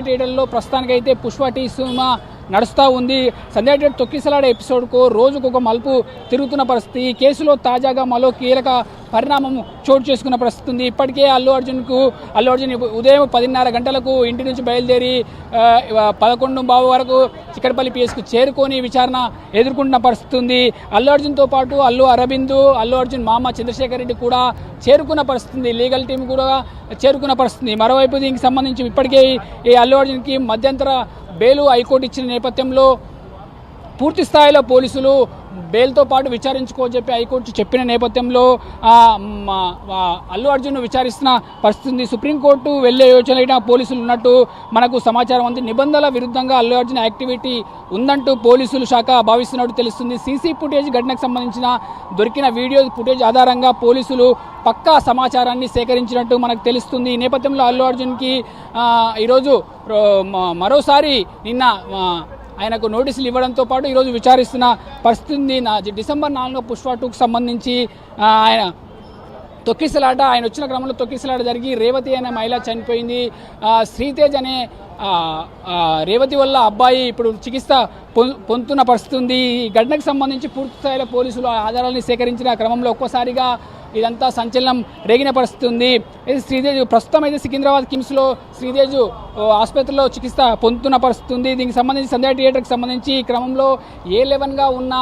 థియేటర్లో ప్రస్తుతానికైతే Pushpa tea cinema నడుస్తూ ఉంది. సంధ్యా థియేటర్ తొక్కిసలాడే ఎపిసోడ్కు రోజుకు ఒక మలుపు తిరుగుతున్న పరిస్థితి. ఈ కేసులో తాజాగా మరో కీలక పరిణామం చోటు చేసుకున్న పరిస్థితి ఉంది. ఇప్పటికే అల్లు అర్జున్ ఉదయం 10:30 గంటలకు ఇంటి నుంచి బయలుదేరి 11:15 వరకు చిక్కడపల్లి పిఎస్కు చేరుకొని విచారణ ఎదుర్కొంటున్న పరిస్థితి ఉంది. అల్లు అర్జున్తో పాటు అల్లు అరవింద్, అల్లు అర్జున్ మామ చంద్రశేఖర్ రెడ్డి కూడా చేరుకున్న పరిస్థితి ఉంది. లీగల్ టీం కూడా చేరుకున్న పరిస్థితి. మరోవైపు దీనికి సంబంధించి ఇప్పటికే ఈ అల్లు అర్జున్కి మధ్యంతర బెయిల్ హైకోర్టు ఇచ్చిన నేపథ్యంలో పూర్తి స్థాయిలో పోలీసులు బెయిల్తో పాటు విచారించుకోని చెప్పి హైకోర్టు చెప్పిన నేపథ్యంలో అల్లు అర్జున్ విచారిస్తున్న పరిస్థితి ఉంది. సుప్రీంకోర్టు వెళ్లే యోచన పోలీసులు ఉన్నట్టు మనకు సమాచారం ఉంది. నిబంధనల విరుద్ధంగా అల్లు అర్జున్ యాక్టివిటీ ఉందంటూ పోలీసులు శాఖ భావిస్తున్నట్టు తెలుస్తుంది. సీసీ ఫుటేజ్ ఘటనకు సంబంధించిన దొరికిన వీడియో ఫుటేజ్ ఆధారంగా పోలీసులు పక్కా సమాచారాన్ని సేకరించినట్టు మనకు తెలుస్తుంది. ఈ నేపథ్యంలో అల్లు అర్జున్కి ఈరోజు మరోసారి నిన్న ఆయనకు నోటీసులు ఇవ్వడంతో పాటు ఈరోజు విచారిస్తున్న పరిస్థితి. డిసెంబర్ 4 పుష్ప 2కు సంబంధించి ఆయన తొక్కిసలాట ఆయన వచ్చిన క్రమంలో తొక్కిసలాట జరిగి రేవతి అనే మహిళ చనిపోయింది. శ్రీతేజ్ అనే రేవతి వల్ల అబ్బాయి ఇప్పుడు చికిత్స పొందుతున్న పరిస్థితి ఉంది. ఈ ఘటనకు సంబంధించి పూర్తి స్థాయిలో పోలీసులు ఆధారాలను సేకరించిన క్రమంలో ఒక్కసారిగా ఇదంతా సంచలనం రేగిన పరిస్థితి ఉంది. శ్రీతేజ్ ప్రస్తుతం అయితే సికింద్రాబాద్ కిమ్స్లో శ్రీతేజ్ ఆసుపత్రిలో చికిత్స పొందుతున్న పరిస్థితి ఉంది. దీనికి సంబంధించి సంధ్యా థియేటర్కి సంబంధించి ఈ క్రమంలో A11గా ఉన్న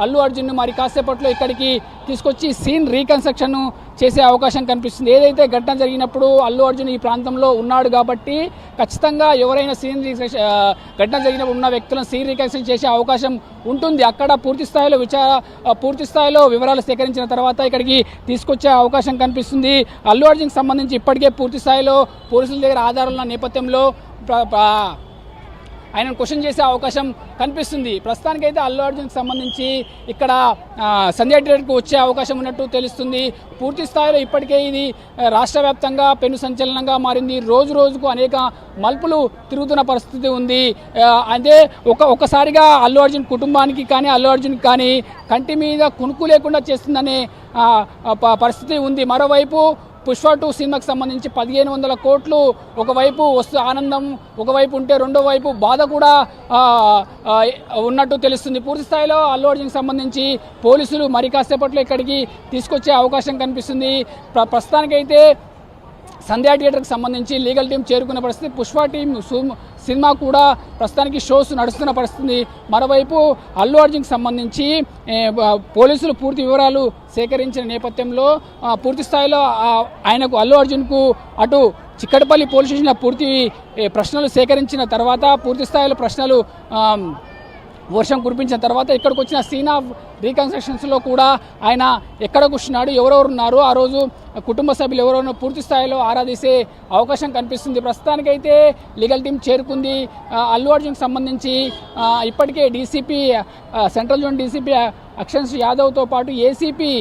అల్లు అర్జున్ను మరి కాసేపట్లో ఇక్కడికి తీసుకొచ్చి సీన్ రీకన్స్ట్రక్షన్ చేసే అవకాశం కనిపిస్తుంది. ఏదైతే ఘటన జరిగినప్పుడు అల్లు అర్జున్ ఈ ప్రాంతంలో ఉన్నాడు కాబట్టి ఖచ్చితంగా ఎవరైనా ఘటన జరిగినప్పుడు ఉన్న వ్యక్తులను సీన్ రీకన్స్ట్రక్షన్ చేసే అవకాశం ఉంటుంది. అక్కడ పూర్తి స్థాయిలో వివరాలు సేకరించిన తర్వాత ఇక్కడికి తీసుకొచ్చే అవకాశం కనిపిస్తుంది. అల్లు అర్జున్కి సంబంధించి ఇప్పటికే పూర్తి స్థాయిలో పోలీసుల దగ్గర ఆధారాలున్న నేపథ్యంలో ఆయనను క్వశ్చన్ చేసే అవకాశం కనిపిస్తుంది. ప్రస్తుతానికైతే అల్లు అర్జున్కి సంబంధించి ఇక్కడ సంధ్యా థియేటర్కు వచ్చే అవకాశం ఉన్నట్టు తెలుస్తుంది. పూర్తి స్థాయిలో ఇప్పటికే ఇది రాష్ట్ర వ్యాప్తంగా పెను సంచలనంగా మారింది. రోజు రోజుకు అనేక మలుపులు తిరుగుతున్న పరిస్థితి ఉంది. అదే ఒకసారిగా అల్లు అర్జున్ కుటుంబానికి కానీ అల్లు అర్జున్కి కానీ కంటి మీద కునుకు లేకుండా చేస్తుందనే పరిస్థితి ఉంది. మరోవైపు పుష్ప 2 సినిమాకి సంబంధించి 1500 కోట్లు ఒకవైపు వస్తూ ఆనందం ఒకవైపు ఉంటే రెండో వైపు బాధ కూడా ఉన్నట్టు తెలుస్తుంది. పూర్తి స్థాయిలో అల్లు అర్జున్కి సంబంధించి పోలీసులు మరి కాసేపట్లో ఇక్కడికి తీసుకొచ్చే అవకాశం కనిపిస్తుంది. ప్రస్తుతానికైతే సంధ్యా థియేటర్కి సంబంధించి లీగల్ టీం చేరుకున్న పరిస్థితి. పుష్ప టీం సినిమా కూడా ప్రస్తుతానికి షోస్ నడుస్తున్న పరిస్థితి. మరోవైపు అల్లు అర్జున్కి సంబంధించి పోలీసులు పూర్తి వివరాలు సేకరించిన నేపథ్యంలో పూర్తి స్థాయిలో ఆయనకు అల్లు అర్జున్కు అటు చిక్కడపల్లి పోలీస్ స్టేషన్లో పూర్తి ప్రశ్నలు సేకరించిన తర్వాత పూర్తి స్థాయిలో ప్రశ్నలు వర్షం కురిపించిన తర్వాత ఇక్కడికి వచ్చిన సీన్ ఆఫ్ రీకన్స్ట్రక్షన్స్లో కూడా ఆయన ఎక్కడ కూర్చున్నాడు, ఎవరెవరు ఉన్నారు, ఆ రోజు కుటుంబ సభ్యులు ఎవరెవరు పూర్తి స్థాయిలో ఆరాధించే అవకాశం కనిపిస్తుంది. ప్రస్తుతానికైతే లీగల్ టీం చేరుకుంది. అల్లు అర్జున్కి సంబంధించి ఇప్పటికే డీసీపీ సెంట్రల్ జోన్ డీసీపీ అక్షన్స్ యాదవ్తో పాటు ఏసీపీ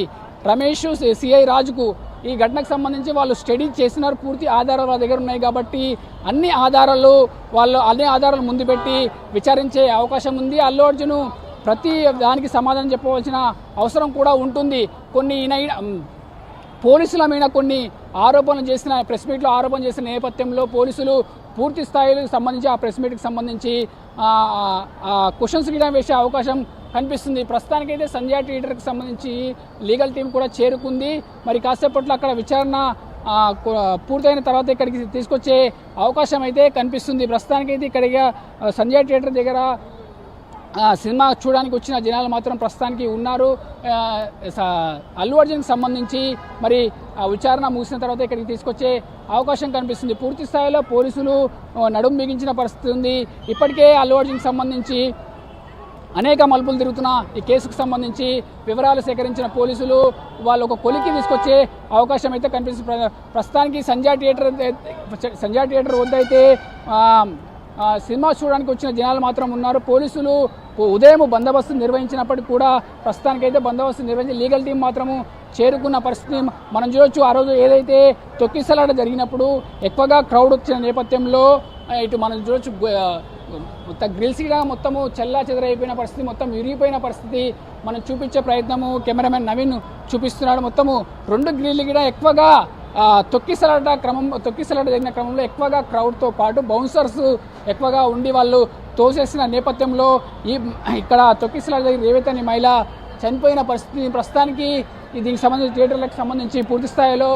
రమేష్, సిఐ రాజుకు ఈ ఘటనకు సంబంధించి వాళ్ళు స్టడీ చేసినారు. పూర్తి ఆధారాలు వాళ్ళ దగ్గర ఉన్నాయి కాబట్టి అన్ని ఆధారాలు ముందు పెట్టి విచారించే అవకాశం ఉంది. అల్లు అర్జున్ ప్రతి దానికి సమాధానం చెప్పవలసిన అవసరం కూడా ఉంటుంది. పోలీసుల మీద కొన్ని ఆరోపణలు చేసిన ప్రెస్ మీట్లో ఆరోపణ చేసిన నేపథ్యంలో పోలీసులు పూర్తి స్థాయికి సంబంధించి ఆ ప్రెస్ మీట్కి సంబంధించి క్వశ్చన్స్ కూడా వేసే అవకాశం కనిపిస్తుంది. ప్రస్తుతానికైతే సంధ్యా థియేటర్కి సంబంధించి లీగల్ టీం కూడా చేరుకుంది. మరి కాసేపట్లో అక్కడ విచారణ పూర్తయిన తర్వాత ఇక్కడికి తీసుకొచ్చే అవకాశం అయితే కనిపిస్తుంది. ప్రస్తుతానికైతే ఇక్కడికి సంధ్యా థియేటర్ దగ్గర సినిమా చూడడానికి వచ్చిన జనాలు మాత్రం ప్రస్తుతానికి ఉన్నారు. అల్లు అర్జున్కి సంబంధించి మరి విచారణ ముగిసిన తర్వాత ఇక్కడికి తీసుకొచ్చే అవకాశం కనిపిస్తుంది. పూర్తి స్థాయిలో పోలీసులు నడుము బిగించిన పరిస్థితి ఉంది. ఇప్పటికే అల్లు అర్జున్కి సంబంధించి అనేక మలుపులు తిరుగుతున్న ఈ కేసుకు సంబంధించి వివరాలు సేకరించిన పోలీసులు వాళ్ళు ఒక కొలికి తీసుకొచ్చే అవకాశం అయితే కనిపిస్తుంది. ప్రస్తుతానికి సంధ్యా థియేటర్ వద్ద అయితే సినిమా చూడడానికి వచ్చిన జనాలు మాత్రం ఉన్నారు. పోలీసులు ఉదయం బందోబస్తు నిర్వహించినప్పటికీ కూడా ప్రస్తుతానికైతే బందోబస్తు నిర్వహించి లీగల్ టీం మాత్రము చేరుకున్న పరిస్థితి మనం చూడొచ్చు. ఆ రోజు ఏదైతే తొక్కిసలాట జరిగినప్పుడు ఎక్కువగా క్రౌడ్ వచ్చిన నేపథ్యంలో ఇటు మనం చూడొచ్చు మొత్తం గ్రిల్స్ కూడా మొత్తము చెల్లా చెదరైపోయిన పరిస్థితి, మొత్తం విరిగిపోయిన పరిస్థితి మనం చూపించే ప్రయత్నము కెమెరామెన్ నవీన్ చూపిస్తున్నాడు. మొత్తము 2 గ్రిల్లు కూడా ఎక్కువగా తొక్కిసలాట జరిగిన క్రమంలో ఎక్కువగా క్రౌడ్తో పాటు బౌన్సర్స్ ఎక్కువగా ఉండి వాళ్ళు తోసేసిన నేపథ్యంలో ఇక్కడ తొక్కిసలాట జరిగిన రేవతి అనే మహిళ చనిపోయిన పరిస్థితి. ప్రస్తుతానికి దీనికి సంబంధించి థియేటర్లకు సంబంధించి పూర్తి స్థాయిలో